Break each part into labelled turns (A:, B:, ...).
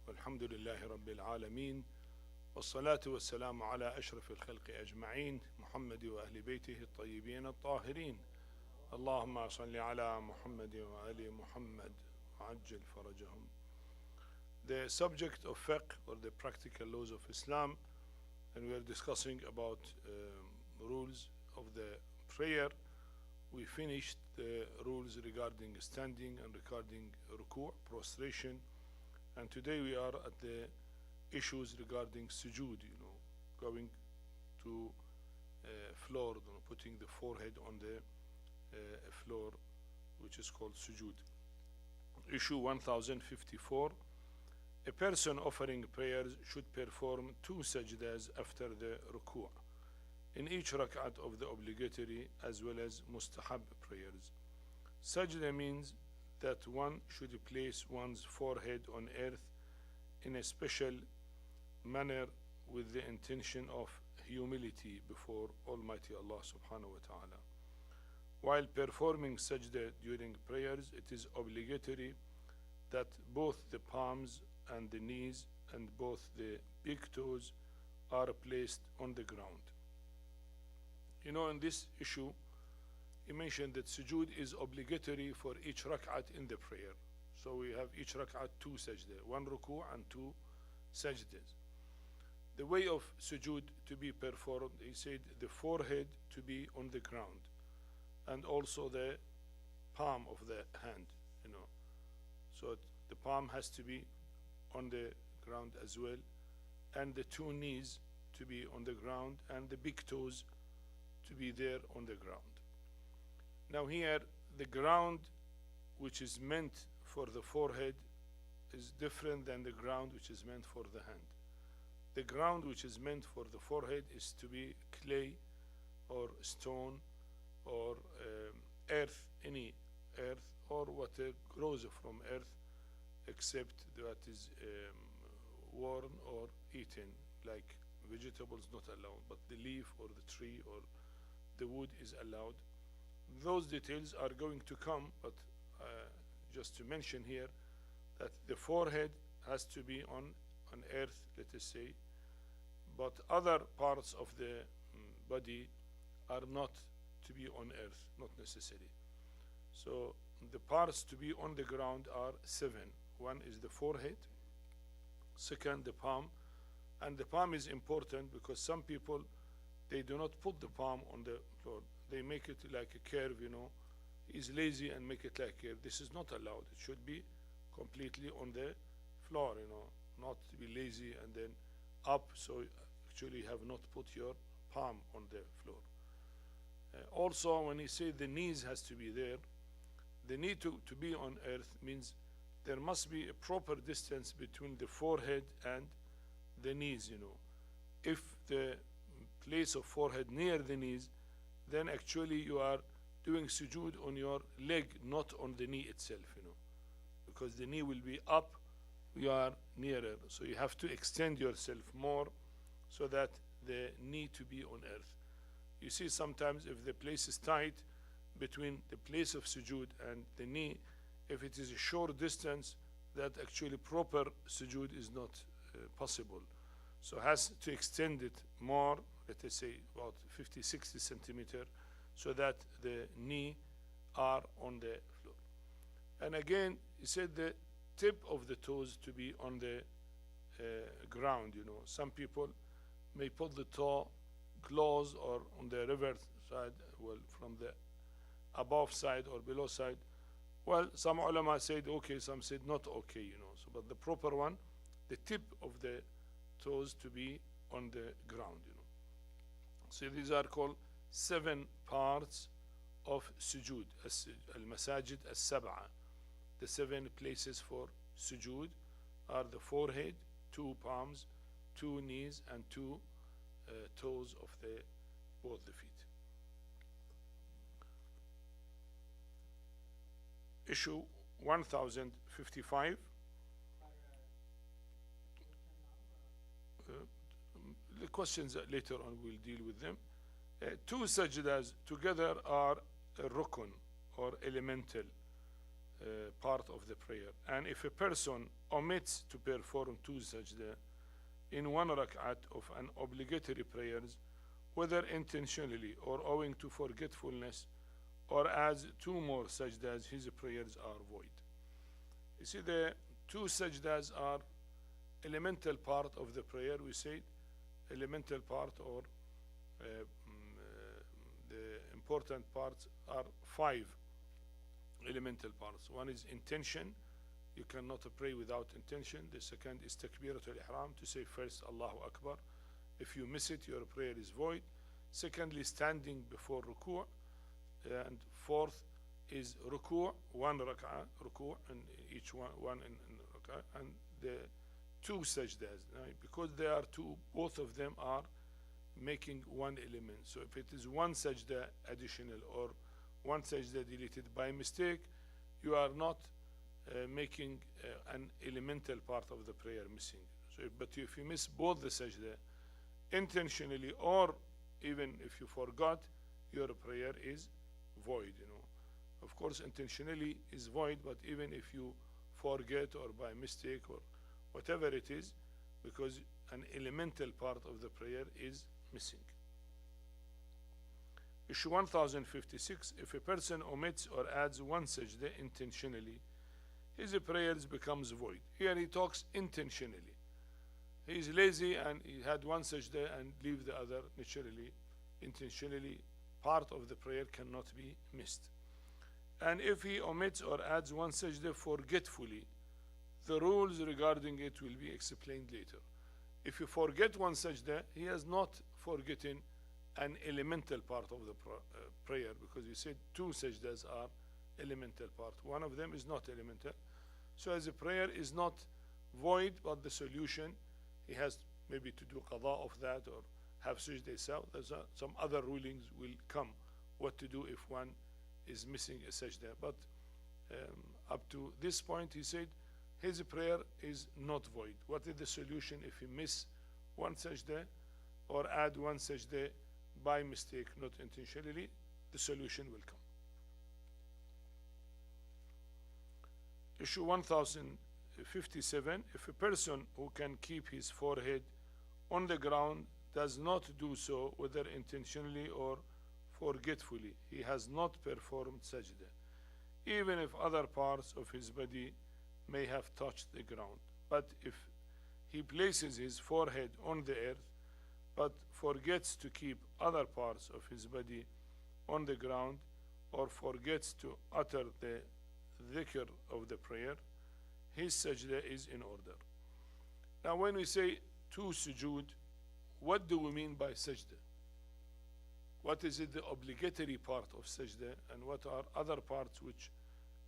A: والحمد لله رب العالمين والصلاة والسلام على أشرف الخلق أجمعين محمد وأهل بيته الطيبين الطاهرين اللهم صل على محمد وآل محمد وعجل فرجهم. The subject of fiqh, or the practical laws of Islam, and we are discussing about rules of the prayer. We finished the rules regarding standing and regarding ruku', prostration, and today we are at the issues regarding sujood, going to floor, putting the forehead on the floor, which is called sujood. Issue 1054. A person offering prayers should perform 2 sajdas after the ruku' in each rak'at of the obligatory as well as mustahab prayers. Sajda means that one should place one's forehead on earth in a special manner with the intention of humility before Almighty Allah subhanahu wa ta'ala. While performing sajda during prayers, it is obligatory that both the palms and the knees and both the big toes are placed on the ground. In this issue, he mentioned that sujood is obligatory for each rak'at in the prayer. So we have each rak'at 2 sajda, 1 ruku' and 2 sajdas. The way of sujood to be performed, he said the forehead to be on the ground and also the palm of the hand, So the palm has to be on the ground as well, and the 2 knees to be on the ground and the big toes to be there on the ground. Now here, the ground which is meant for the forehead is different than the ground which is meant for the hand. The ground which is meant for the forehead is to be clay or stone or earth, any earth, or whatever grows from earth, except that is worn or eaten, like vegetables not allowed, but the leaf or the tree or the wood is allowed. Those details are going to come, but just to mention here that the forehead has to be on earth, let us say, but other parts of the body are not to be on earth, not necessary. So the parts to be on the ground are 7. One is the forehead, second the palm, and the palm is important because some people, they do not put the palm on the floor. They make it like a curve, He's lazy and make it like a curve. This is not allowed. It should be completely on the floor, not to be lazy and then up, so actually you have not put your palm on the floor. Also, when he say the knees has to be there, the knee to be on earth means there must be a proper distance between the forehead and the knees, If the place of forehead near the knees, then actually you are doing sujood on your leg, not on the knee itself, because the knee will be up, you are nearer. So you have to extend yourself more so that the knee to be on earth. You see, sometimes if the place is tight between the place of sujood and the knee, if it is a short distance, that actually proper sujood is not possible. So has to extend it more, let us say about 50-60 centimeter, so that the knee are on the floor. And again, he said the tip of the toes to be on the ground. Some people may put the toe close or on the reverse side, well, from the above side or below side. Well, some ulama said okay, some said not okay, So, but the proper one, the tip of the toes to be on the ground, So these are called 7 parts of sujood, al-masajid al-sab'a. The 7 places for sujood are the forehead, 2 palms, 2 knees, and 2 toes of both the feet. Issue 1055. The questions later on we'll deal with them. 2 sajdas together are a rukun or elemental part of the prayer. And if a person omits to perform two sajda in one rak'at of an obligatory prayers, whether intentionally or owing to forgetfulness, or adds two more sajdas, his prayers are void. You see, the two sajdas are elemental part of the prayer. We say elemental part, or the important parts are five elemental parts. One is intention. You cannot pray without intention. The second is takbiratul ihram, to say first Allahu Akbar. If you miss it, your prayer is void. Secondly, standing before ruku'. And fourth is ruku', one rak'ah, ruku', and each one in rak'ah, and the two sajdas, right? Because they are two, both of them are making one element. So if it is one sajda additional or one sajda deleted by mistake, you are not making an elemental part of the prayer missing. So, but if you miss both the sajda intentionally, or even if you forgot, your prayer is void. Of course, intentionally is void, but even if you forget or by mistake or whatever it is, because an elemental part of the prayer is missing. Issue 1056, if a person omits or adds one sajda intentionally, his prayers becomes void. Here he talks intentionally. He is lazy and he had one sajda and leave the other. Naturally, intentionally, part of the prayer cannot be missed. And if he omits or adds one sajda forgetfully, the rules regarding it will be explained later. If you forget one sajda, he has not forgotten an elemental part of the prayer, because we said two sajdas are elemental part. One of them is not elemental. So as a prayer is not void, but the solution, he has maybe to do qada of that or have sajda itself. There's some other rulings will come what to do if one is missing a sajda. But up to this point, he said his prayer is not void. What is the solution if he miss one sajda or add one sajda by mistake, not intentionally? The solution will come. Issue 1057, if a person who can keep his forehead on the ground does not do so, whether intentionally or forgetfully, he has not performed sajda, even if other parts of his body may have touched the ground. But if he places his forehead on the earth, but forgets to keep other parts of his body on the ground, or forgets to utter the dhikr of the prayer, his sajda is in order. Now when we say two sujood, what do we mean by sajda? What is it, the obligatory part of sajda, and what are other parts which,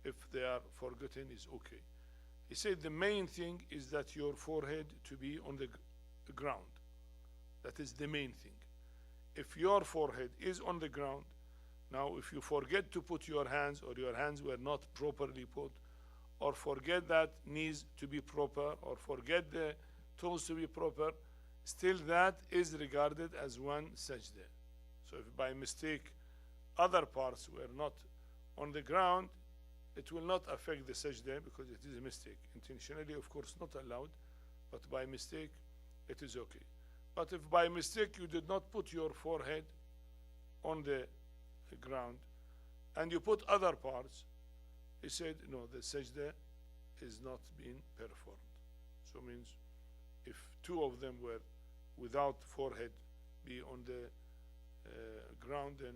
A: if they are forgotten, is okay? He said the main thing is that your forehead to be on the ground. That is the main thing. If your forehead is on the ground, now if you forget to put your hands, or your hands were not properly put, or forget that knees to be proper, or forget the toes to be proper, still that is regarded as one sajda. So if by mistake other parts were not on the ground, it will not affect the sajda because it is a mistake. Intentionally, of course, not allowed, but by mistake it is okay. But if by mistake you did not put your forehead on the ground and you put other parts, he said no, the sajda is not being performed. So means if two of them were without forehead be on the ground, then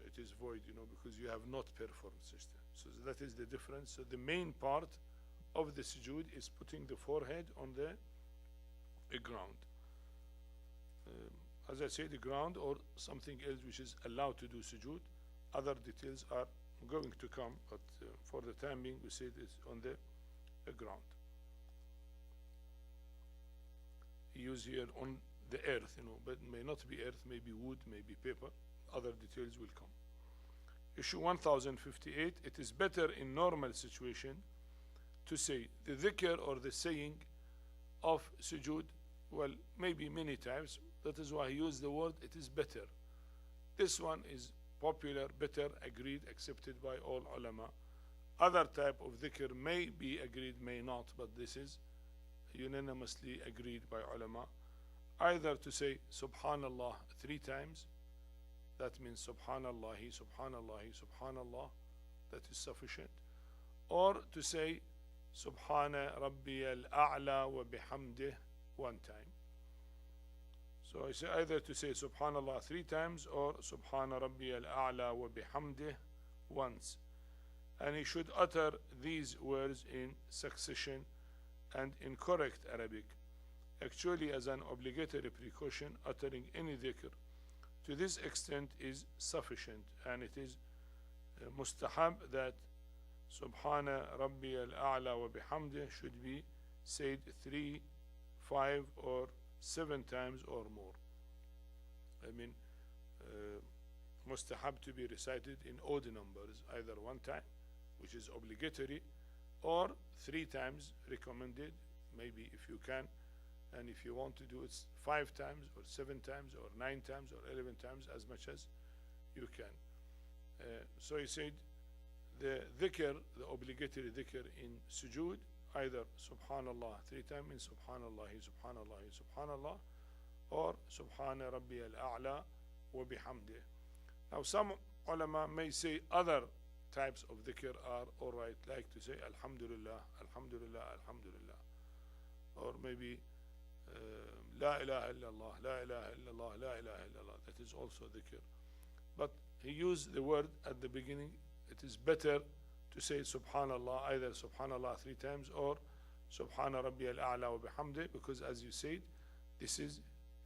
A: it is void, because you have not performed sajda. So that is the difference. So the main part of the sujood is putting the forehead on the ground. As I say, the ground or something else which is allowed to do sujood. Other details are going to come, but for the time being, we say it's on the ground. He used here on the earth, but it may not be earth, maybe wood, maybe paper. Other details will come. Issue 1058, it is better in normal situation to say the dhikr or the saying of sujood, well, maybe many times. That is why he used the word, it is better. This one is popular, better, agreed, accepted by all ulama. Other type of dhikr may be agreed, may not, but this is unanimously agreed by ulama. Either to say Subhanallah 3 times, that means Subhanallahi, Subhanallahi, Subhanallah, that is sufficient. Or to say Subhana Rabbi al-A'la wa bihamdih 1 time. So I say either to say Subhanallah 3 times or Subhana Rabbi al-A'la wa bihamdih once. And he should utter these words in succession and in correct Arabic. Actually, as an obligatory precaution, uttering any dhikr to this extent is sufficient, and it is mustahab that Subhana Rabbi al-A'la wa bihamdih should be said 3, 5, or 7 times or more. I mean, mustahab to be recited in odd numbers, either 1 time, which is obligatory, or 3 times recommended, maybe if you can. And if you want to do it 5 times or 7 times or 9 times or 11 times, as much as you can. So he said the dhikr, the obligatory dhikr in sujood, either Subhanallah 3 times, means Subhanallahi, Subhanallahi, Subhanallah, or Subhana Rabbi al-A'la wa bihamdih. Now some ulama may say other types of dhikr are alright, like to say Alhamdulillah, Alhamdulillah, Alhamdulillah, or maybe La ilaha illallah, La ilaha illallah, La ilaha illallah. That is also dhikr. But he used the word at the beginning. It is better to say Subhanallah, either Subhanallah 3 times or Subhana Rabbi al-A'la wa bihamdih, because as you said, this is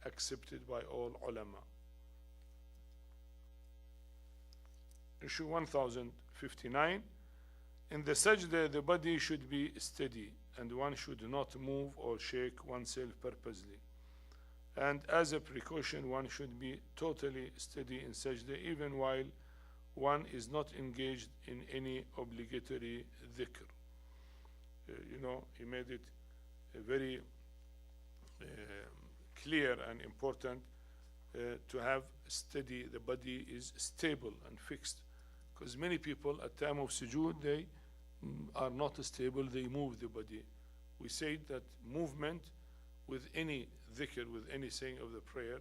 A: accepted by all ulama. Issue 1059. In the sajda, the body should be steady, and one should not move or shake oneself purposely. And as a precaution, one should be totally steady in sajda, even while one is not engaged in any obligatory dhikr. You know, he made it very clear and important to have steady, the body is stable and fixed. Because many people at time of sujood, they are not stable, they move the body. We say that movement with any dhikr, with any saying of the prayer,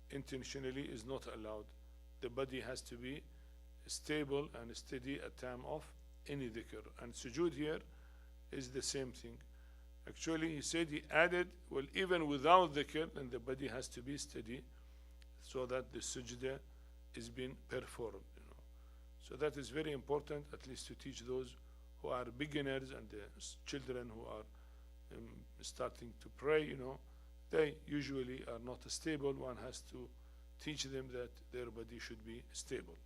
A: intentionally is not allowed. The body has to be stable and steady at time of any dhikr. And sujood here is the same thing. Actually, he said, he added, well, even without dhikr, then the body has to be steady so that the sujood is being performed. So that is very important, at least to teach those who are beginners and the children who are starting to pray, they usually are not stable. One has to teach them that their body should be stable.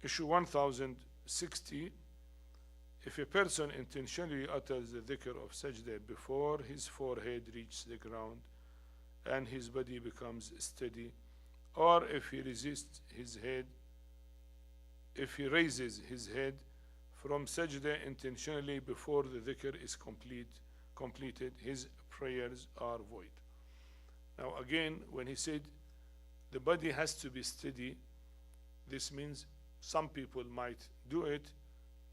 A: Issue 1060. If a person intentionally utters the dhikr of sajda before his forehead reaches the ground and his body becomes steady, or if he resists his head, if he raises his head from sajda intentionally before the dhikr is completed, his prayers are void. Now again, when he said the body has to be steady, this means some people might do it.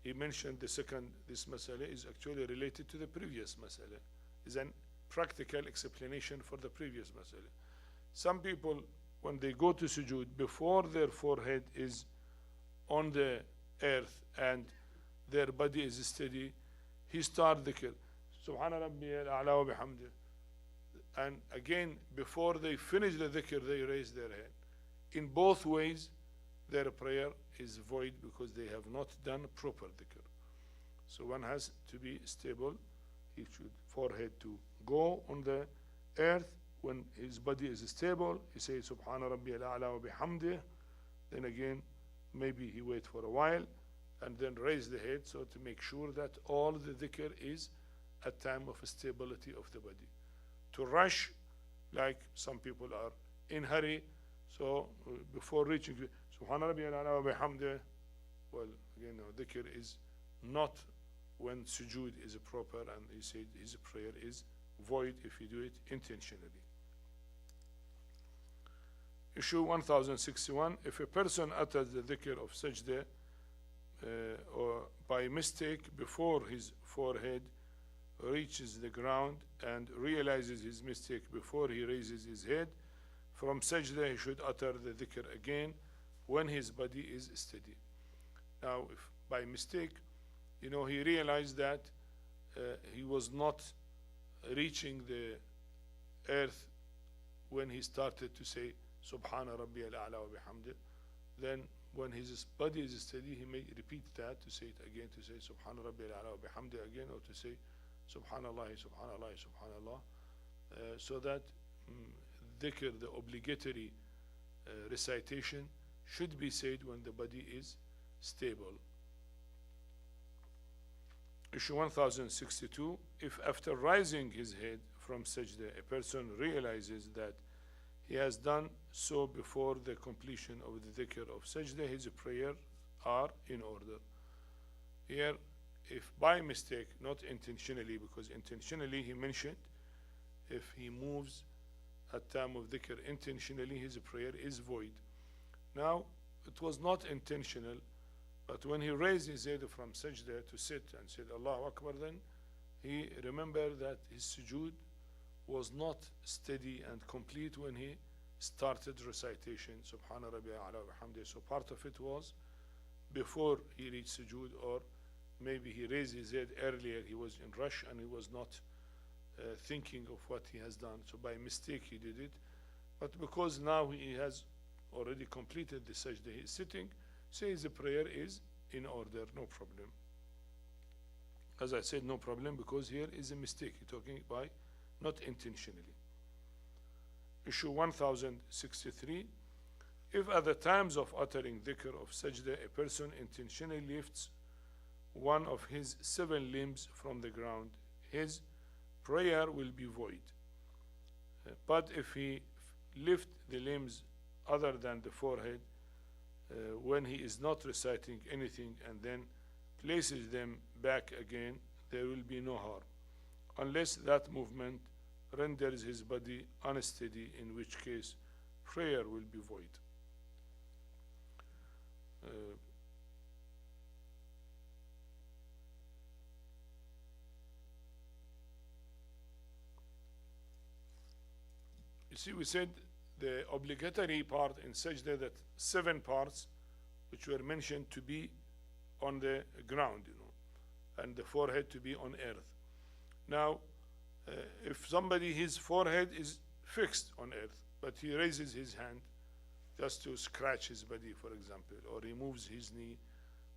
A: He mentioned this masala is actually related to the previous masala. Is an practical explanation for the previous masala. Some people, when they go to sujood, before their forehead is on the earth and their body is steady, he starts dhikr, Subhana Rabbi al-A'la wa bihamdih. And again, before they finish the dhikr, they raise their head. In both ways, their prayer is void because they have not done proper dhikr. So one has to be stable. He should forehead to go on the earth. When his body is stable, he says Subhana Rabbi al-A'la wa bihamdih. Then again, maybe he wait for a while and then raise the head, so to make sure that all the dhikr is at time of stability of the body. To rush, like some people are in hurry, so before reaching Subhana Rabbi al-A'la wa bihamdih, well, again, dhikr is not when sujood is proper, and he said his prayer is void if you do it intentionally. Issue 1061. If a person utters the dhikr of sajda or by mistake before his forehead reaches the ground and realizes his mistake before he raises his head from sajda, he should utter the dhikr again when his body is steady. Now, if by mistake, he realized that he was not reaching the earth when he started to say Subhana Rabbi al-A'la wa bihamdi, then when his body is steady, he may repeat that, to say it again, to say Subhana Rabbi al-A'la wa bihamdi again, or to say Subhanallah, Subhanallah, Subhanallah, so that dhikr, the obligatory recitation, should be said when the body is stable. Issue 1062, if after rising his head from sajda, a person realizes that he has done so before the completion of the dhikr of sajda, his prayer are in order. Here, if by mistake, not intentionally, because intentionally he mentioned, if he moves at time of dhikr intentionally, his prayer is void. Now, it was not intentional, but when he raised his head from sajda to sit and said Allahu Akbar, then he remembered that his sujood was not steady and complete when he started recitation Subhana Rabbi A'la wa bihamdi. So part of it was before he reached sujood, or maybe he raised his head earlier, he was in rush and he was not thinking of what he has done. So by mistake he did it. But because now he has already completed the sajda, he is sitting, says the prayer is in order, no problem. As I said, no problem, because here is a mistake. You're talking by not intentionally. Issue 1063, if at the times of uttering dhikr of sajda, a person intentionally lifts one of his 7 limbs from the ground, his prayer will be void. But if he lift the limbs other than the forehead when he is not reciting anything and then places them back again, there will be no harm, unless that movement renders his body unsteady, in which case prayer will be void. You see, we said the obligatory part in sajda, that 7 parts which were mentioned to be on the ground, and the forehead to be on earth. Now, if somebody, his forehead is fixed on earth, but he raises his hand just to scratch his body, for example, or he moves his knee,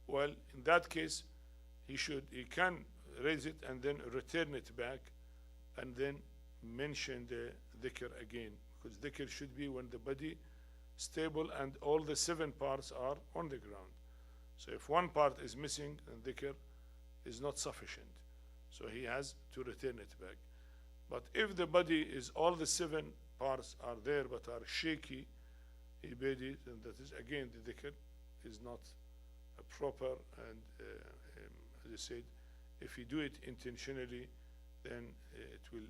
A: well, in that case, he can raise it and then return it back, and then mention the dhikr again, because dhikr should be when the body stable and all the 7 parts are on the ground. So if one part is missing, then dhikr is not sufficient, so he has to return it back. But if the body is, all the 7 parts are there but are shaky, he made it, and that is again the dhikr is not proper, and as I said, if you do it intentionally, then it will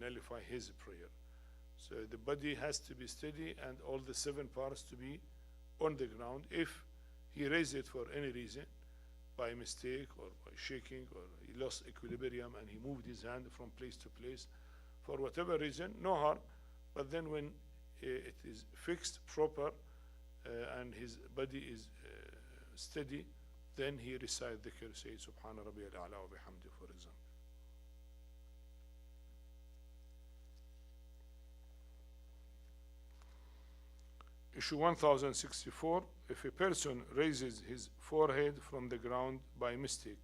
A: nullify his prayer. So the body has to be steady and all the 7 parts to be on the ground. If he raised it for any reason, by mistake or by shaking, or he lost equilibrium and he moved his hand from place to place, for whatever reason, no harm. But then when it is fixed, proper, and his body is steady, then he recites dhikr, say Subhana Rabbi al-A'la wa bihamdi, for example. Issue 1064, if a person raises his forehead from the ground by mistake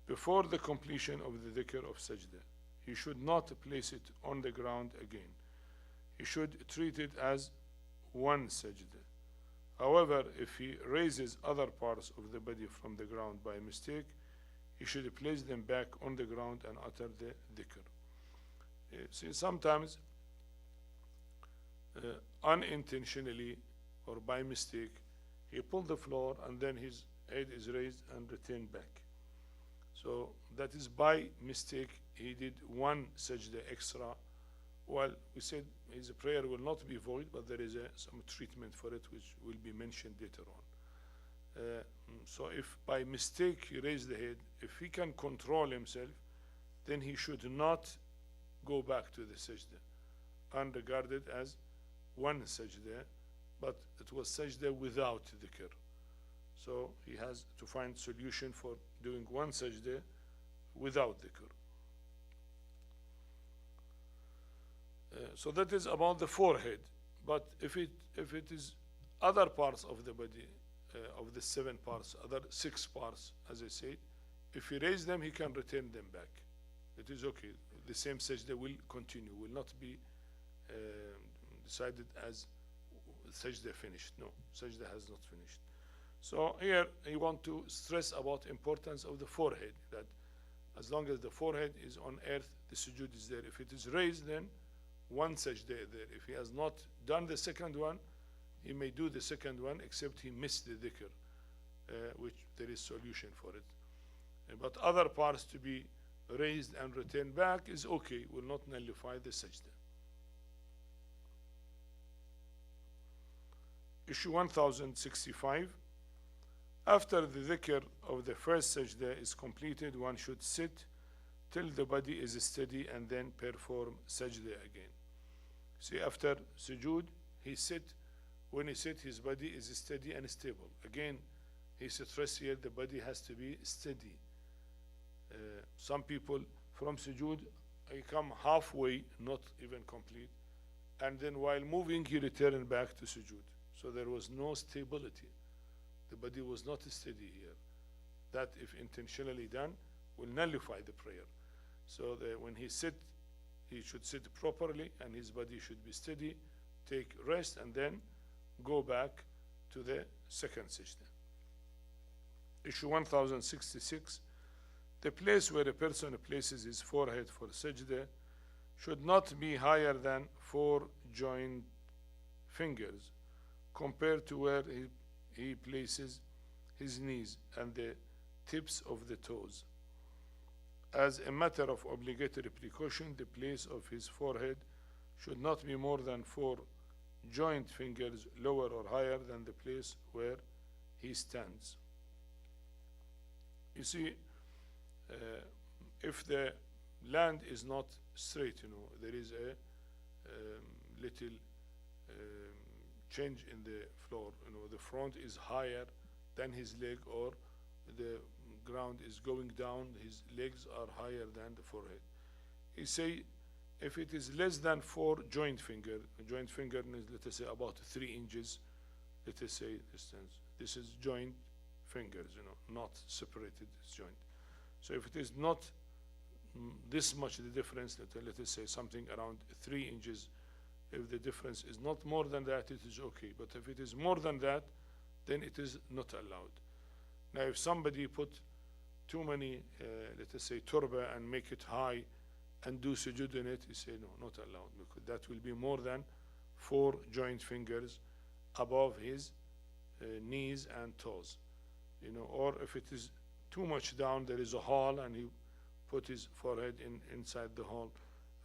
A: before the completion of the dhikr of sajda, he should not place it on the ground again. He should treat it as one sajda. However, if he raises other parts of the body from the ground by mistake, he should place them back on the ground and utter the dhikr. See, sometimes unintentionally or by mistake, he pulled the floor and then his head is raised and returned back. So that is by mistake. He did one sajda extra. Well, we said his prayer will not be void, but there is some treatment for it which will be mentioned later on. So if by mistake he raised the head, if he can control himself, then he should not go back to the sajda, unregarded as one sajda, but it was sajda without dhikr. So he has to find solution for doing one sajda without dhikr. So that is about the forehead. But if it is other parts of the body, of the 7 parts, other 6 parts, as I said, if he raises them, he can return them back. It is okay. The same sajda will continue, will not be decided as sajda finished. No, sajda has not finished. So here I want to stress about importance of the forehead, that as long as the forehead is on earth, the sujood is there. If it is raised, then one sajda is there. If he has not done the second one, he may do the second one, except he missed the dhikr, which there is solution for it. But other parts to be raised and returned back is okay, will not nullify the sajda. Issue 1065. After the dhikr of the first sajda is completed, one should sit till the body is steady and then perform sajda again. See, after sujood, he sit. When he sit, his body is steady and stable. Again, he stressed here the body has to be steady. Some people from sujood come halfway, not even complete, and then while moving, he returned back to sujood. So there was no stability. The body was not steady here. That, if intentionally done, will nullify the prayer. So when he sit, he should sit properly, and his body should be steady, take rest, and then go back to the second sajda. Issue 1066. The place where a person places his forehead for sajda should not be higher than 4 joined fingers compared to where he places his knees and the tips of the toes. As a matter of obligatory precaution, the place of his forehead should not be more than 4 joint fingers lower or higher than the place where he stands. You see, if the land is not straight, there is a little change in the floor. The front is higher than his leg, or the ground is going down, his legs are higher than the forehead. He say, if it is less than 4 joint finger, a joint finger is, let us say, about 3 inches, let us say distance. This is joint fingers, not separated, it's joint. So if it is not this much the difference, let us say something around 3 inches, if the difference is not more than that, it is okay. But if it is more than that, then it is not allowed. Now, if somebody put too many, let us say, turba and make it high and do sujood in it, you say, no, not allowed, because that will be more than 4 joint fingers above his knees and toes. Or if it is too much down, there is a hole, and he put his forehead inside the hole,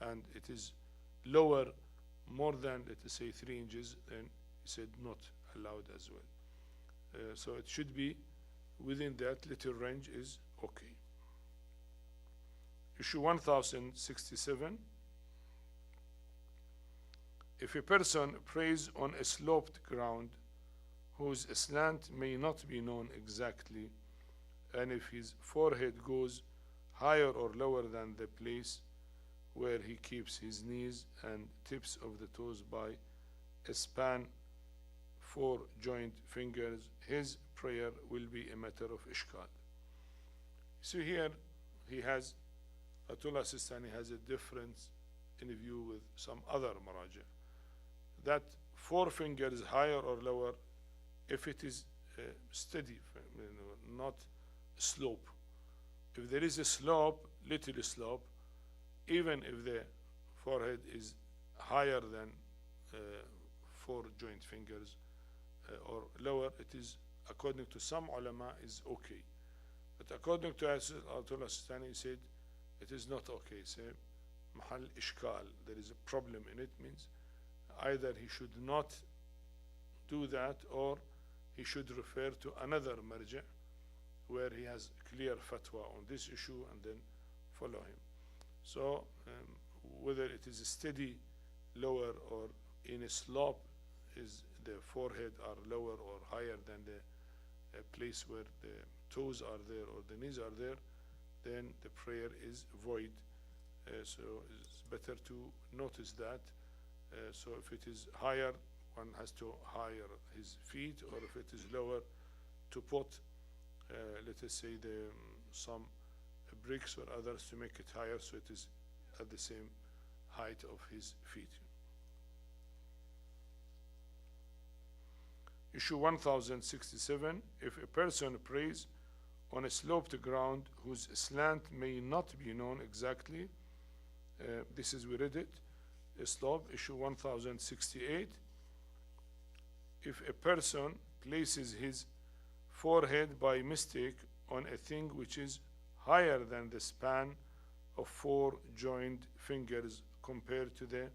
A: and it is lower, more than, let us say, 3 inches, then he said not allowed as well. So it should be within that little range is okay. Issue 1067. If a person prays on a sloped ground whose slant may not be known exactly, and if his forehead goes higher or lower than the place where he keeps his knees and tips of the toes by a span 4 joint fingers, his prayer will be a matter of ishkal. So here he has, Ayatullah Al-Sistani has a difference in view with some other maraja, that 4 fingers higher or lower, if it is steady, not slope. If there is a slope, little slope, even if the forehead is higher than 4 joint fingers or lower, it is, according to some ulama, is okay. But according to Ayatullah Sistani, he said it is not okay. Say mahal ishkal, there is a problem in it, means either he should not do that, or he should refer to another marja where he has clear fatwa on this issue, and then follow him. So whether it is steady, lower, or in a slope, is the forehead are lower or higher than the place where the toes are there or the knees are there, then the prayer is void. So it's better to notice that. So if it is higher, one has to higher his feet, or if it is lower, to put, let us say, some bricks or others to make it higher, so it is at the same height of his feet. Issue 1067, if a person prays on a sloped ground whose slant may not be known exactly, this is, we read it, a slope. Issue 1068, if a person places his forehead by mistake on a thing which is higher than the span of 4 joined fingers compared to the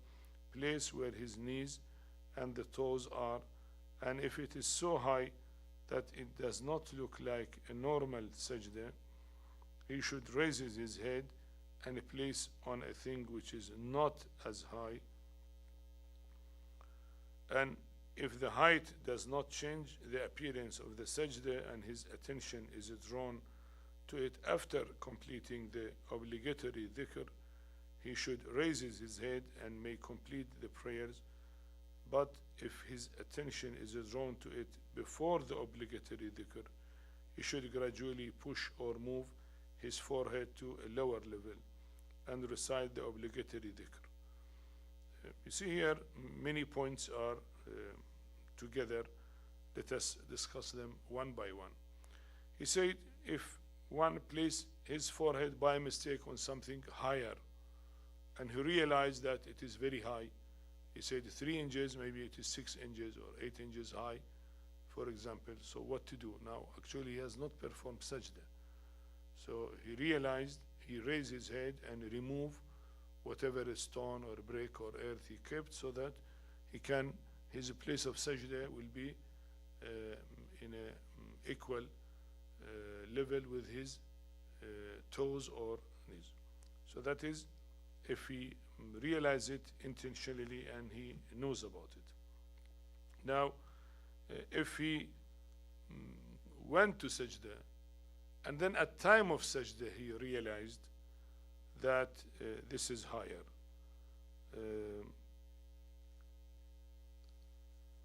A: place where his knees and the toes are, and if it is so high that it does not look like a normal sajda, he should raise his head and place on a thing which is not as high. And if the height does not change the appearance of the sajda and his attention is drawn to it after completing the obligatory dhikr, he should raise his head and may complete the prayers. But if his attention is drawn to it before the obligatory dhikr, he should gradually push or move his forehead to a lower level and recite the obligatory dhikr. You see here many points are together. Let us discuss them one by one. He said if one places his forehead by mistake on something higher and he realized that it is very high, he said 3 inches, maybe it is 6 inches or 8 inches high, for example. So what to do? Now actually he has not performed sajda. So he realized, he raised his head and removed whatever stone or brick or earth he kept, so that he can, his place of sajda will be in a equal level with his toes or knees. So that is if he realizes it intentionally and he knows about it. Now if he went to sajda and then at time of sajda he realized that this is higher,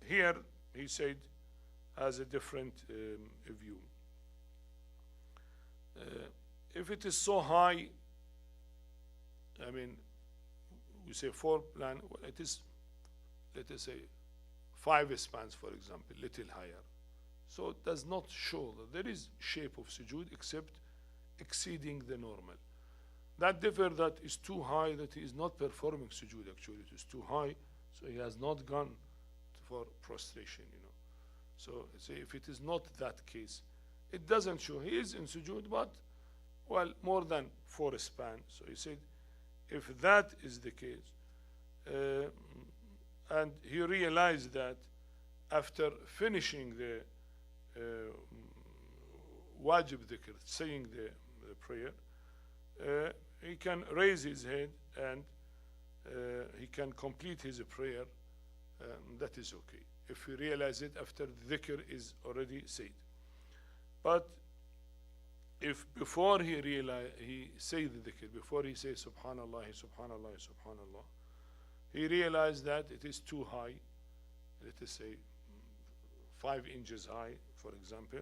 A: here he said has a different view. If it is so high, I mean, we say 4 plan, well, it is, let us say, 5 spans, for example, little higher. So it does not show that there is shape of sujood except exceeding the normal. That differ that is too high, that he is not performing sujood actually. It is too high, so he has not gone for prostration, you know. So say if it is not that case, it doesn't show he is in sujood, but well, more than 4 span. So he said, if that is the case, and he realized that after finishing the wajib dhikr, saying the prayer, he can raise his head and he can complete his prayer. That is okay if he realizes it after the dhikr is already said. But if before he say the dhikr, before he says subhanallah, subhanallah, subhanallah, he realized that it is too high, let us say 5 inches high, for example,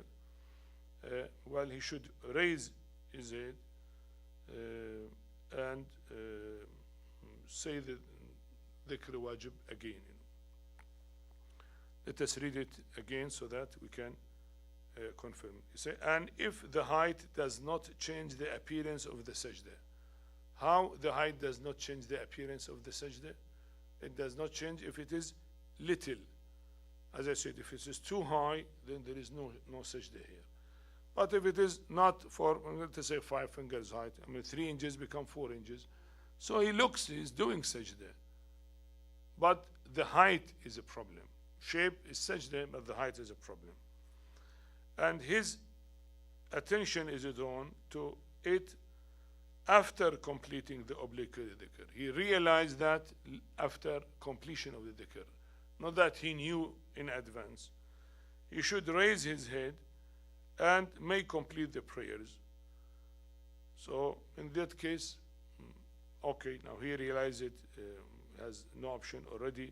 A: well, he should raise his head and say the dhikr wajib again. Let us read it again so that we can confirm. You say, and if the height does not change the appearance of the sajda. How the height does not change the appearance of the sajda? It does not change if it is little. As I said, if it is too high, then there is no sajda here. But if it is not for, let's say 5 fingers height, I mean 3 inches become 4 inches. So he looks, he's doing sajda. But the height is a problem. Shape is sajda, but the height is a problem. And his attention is drawn to it after completing the obligatory dhikr. He realized that after completion of the dhikr, not that he knew in advance. He should raise his head and may complete the prayers. So in that case, okay, now he realized it has no option already.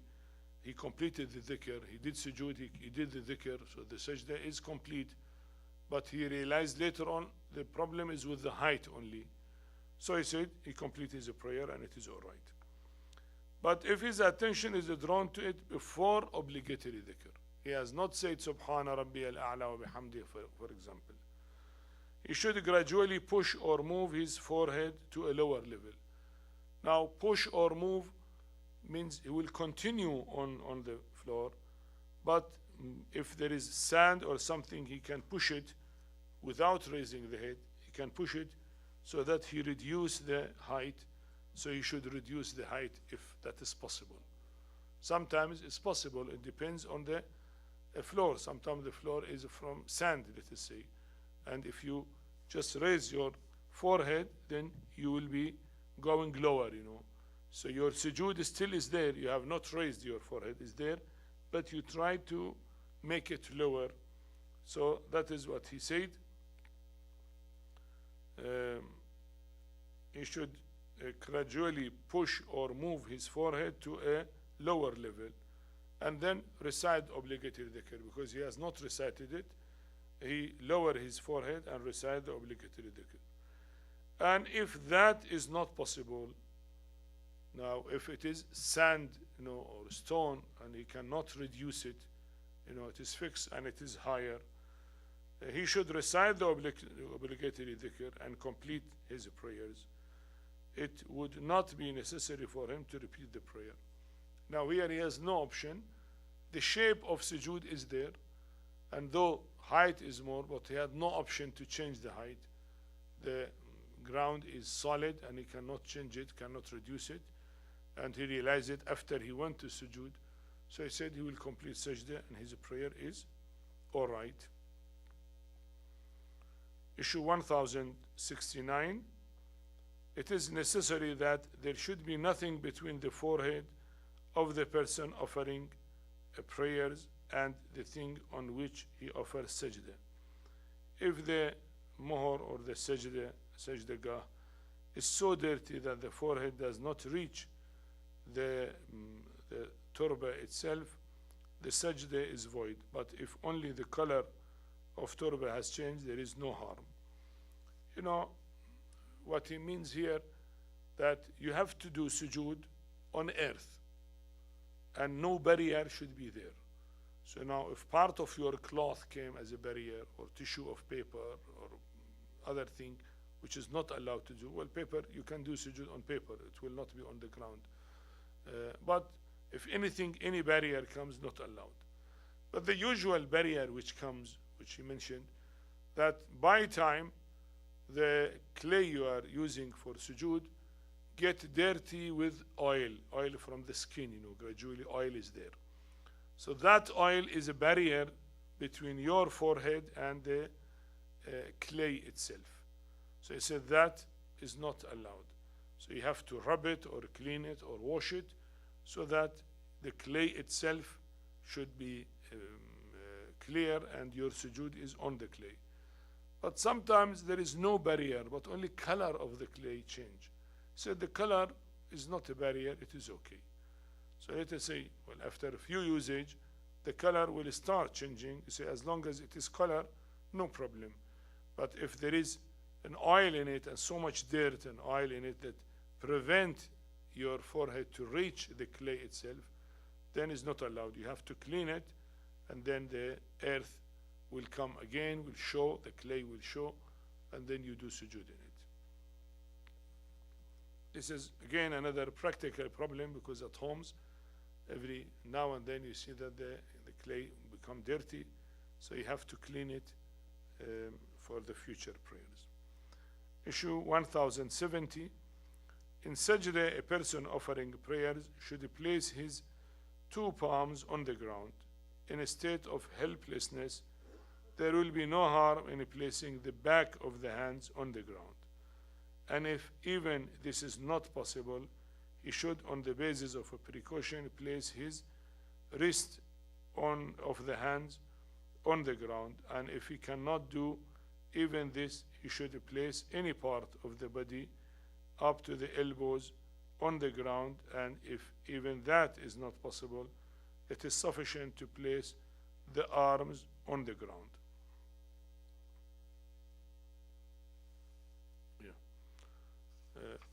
A: He completed the dhikr, he did sujood, he did the dhikr, so the sajda is complete. But he realized later on the problem is with the height only. So he said he completed his prayer and it is all right. But if his attention is drawn to it before obligatory dhikr, he has not said Subhana Rabbi al-A'la wa bihamdi, for example, he should gradually push or move his forehead to a lower level. Now push or move means he will continue on the floor, but if there is sand or something, he can push it without raising the head. He can push it so that he reduce the height. So he should reduce the height if that is possible. Sometimes it's possible, it depends on the floor. Sometimes the floor is from sand, let us say, and if you just raise your forehead, then you will be going lower, so your sujood still is there. You have not raised your forehead, is there, but you try to make it lower. So that is what he said. He should gradually push or move his forehead to a lower level and then recite obligatory dhikr. Because he has not recited it, he lower his forehead and recite the obligatory dhikr. And if that is not possible, now if it is sand or stone and he cannot reduce it, it is fixed and it is higher, he should recite the obligatory dhikr and complete his prayers. It would not be necessary for him to repeat the prayer. Now here he has no option. The shape of sujood is there, and though height is more, but he had no option to change the height. The ground is solid and he cannot change it, cannot reduce it, and he realized it after he went to sujood. So he said he will complete sajda and his prayer is all right. Issue 1069. It is necessary that there should be nothing between the forehead of the person offering prayers and the thing on which he offers sajda. If the mohor or the sajdagah is so dirty that the forehead does not reach the turba itself, the sajda is void. But if only the color of turba has changed, there is no harm. What he means here, that you have to do sujood on earth and no barrier should be there. So now if part of your cloth came as a barrier, or tissue of paper or other thing which is not allowed to do, well, paper, you can do sujood on paper, it will not be on the ground. But if anything, any barrier comes, not allowed. But the usual barrier which comes, which he mentioned, that by time the clay you are using for sujood get dirty with oil from the skin, gradually oil is there. So that oil is a barrier between your forehead and the clay itself. So he said that is not allowed. So you have to rub it or clean it or wash it so that the clay itself should be clear and your sujood is on the clay. But sometimes there is no barrier, but only color of the clay change. So the color is not a barrier, it is okay. So let us say, well, after a few usage, the color will start changing. You say, as long as it is color, no problem. But if there is an oil in it and so much dirt and oil in it that prevent your forehead to reach the clay itself, then it's not allowed. You have to clean it, and then the earth will come again, will show, the clay will show, and then you do sujood in it. This is again another practical problem, because at homes every now and then you see that the clay become dirty, so you have to clean it for the future prayers. Issue 1070. In sajda, a person offering prayers should place his two palms on the ground in a state of helplessness, there will be no harm in placing the back of the hands on the ground. And if even this is not possible, he should, on the basis of a precaution, place his wrist of the hands on the ground. And if he cannot do even this, he should place any part of the body up to the elbows on the ground. And if even that is not possible, it is sufficient to place the arms on the ground.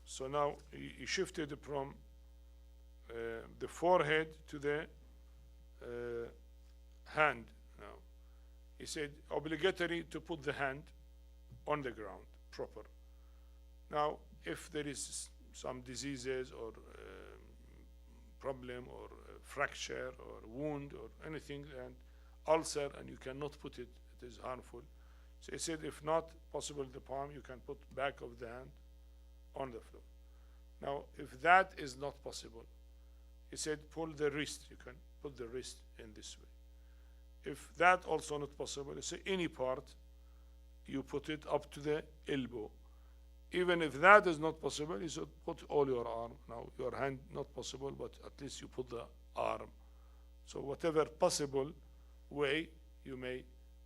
A: So now he shifted from the forehead to the hand. Now he said obligatory to put the hand on the ground proper. Now if there is some diseases or problem or fracture or wound or anything and ulcer and you cannot put it, it is harmful. So he said if not possible the palm, you can put back of the hand on the floor. Now if that is not possible, he said pull the wrist. You can put the wrist in this way. If that also not possible, he said any part, you put it up to the elbow. Even if that is not possible, he said put all your arm. Now your hand not possible, but at least you put the arm. So whatever possible way you may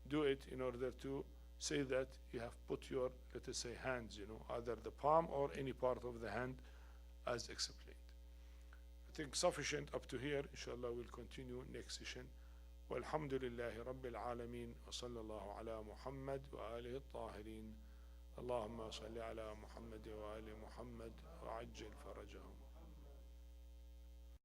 A: do it in order to say that you have put your, let us say, hands, either the palm or any part of the hand as explained. I think sufficient up to here. Inshallah, we'll continue next session. والحمد لله رب العالمين وصلى الله على محمد وآله الطاهرين اللهم صل على محمد وآل محمد وعجل فرجهم